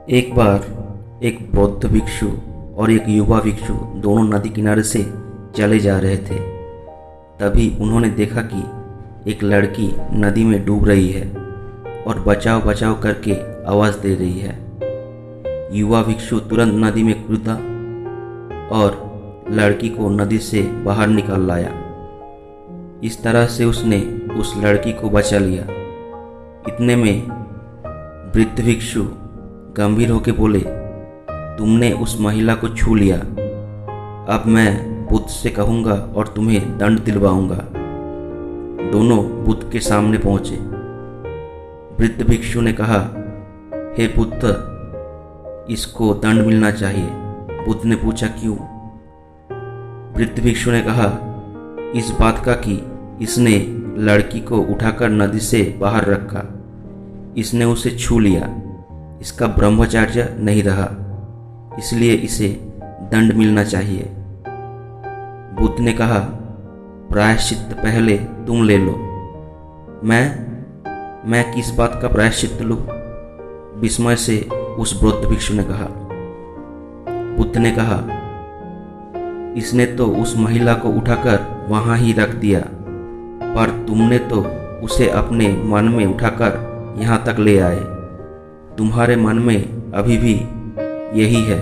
एक बार एक बौद्ध भिक्षु और एक युवा भिक्षु दोनों नदी किनारे से चले जा रहे थे। तभी उन्होंने देखा कि एक लड़की नदी में डूब रही है और बचाओ बचाओ करके आवाज़ दे रही है। युवा भिक्षु तुरंत नदी में कूदा और लड़की को नदी से बाहर निकाल लाया। इस तरह से उसने उस लड़की को बचा लिया। इतने में वृद्ध भिक्षु गंभीर होकर बोले, तुमने उस महिला को छू लिया। अब मैं बुद्ध से कहूँगा और तुम्हें दंड दिलवाऊंगा। दोनों बुद्ध के सामने पहुँचे। वृद्ध भिक्षु ने कहा, हे बुद्ध, इसको दंड मिलना चाहिए। बुद्ध ने पूछा, क्यों? वृद्ध भिक्षु ने कहा, इस बात का कि इसने लड़की को उठाकर नदी से बाहर रखा, इसने उसे छू लिया, इसका ब्रह्मचर्य नहीं रहा, इसलिए इसे दंड मिलना चाहिए। बुद्ध ने कहा, प्रायश्चित पहले तुम ले लो। मैं किस बात का प्रायश्चित लूं? विस्मय से उस बौद्ध भिक्षु ने कहा। बुद्ध ने कहा, इसने तो उस महिला को उठाकर वहां ही रख दिया, पर तुमने तो उसे अपने मन में उठाकर यहाँ तक ले आए। तुम्हारे मन में अभी भी यही है।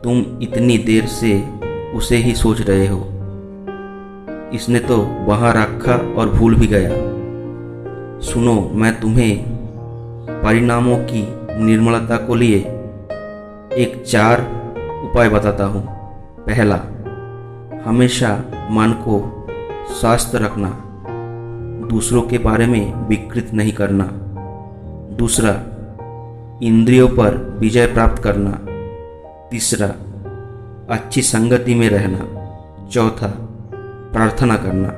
तुम इतनी देर से उसे ही सोच रहे हो। इसने तो वहां रखा और भूल भी गया। सुनो, मैं तुम्हें परिणामों की निर्मलता को लिए एक 4 उपाय बताता हूँ। पहला, हमेशा मन को स्वस्थ रखना, दूसरों के बारे में विकृत नहीं करना। दूसरा, इंद्रियों पर विजय प्राप्त करना। तीसरा, अच्छी संगति में रहना। चौथा, प्रार्थना करना।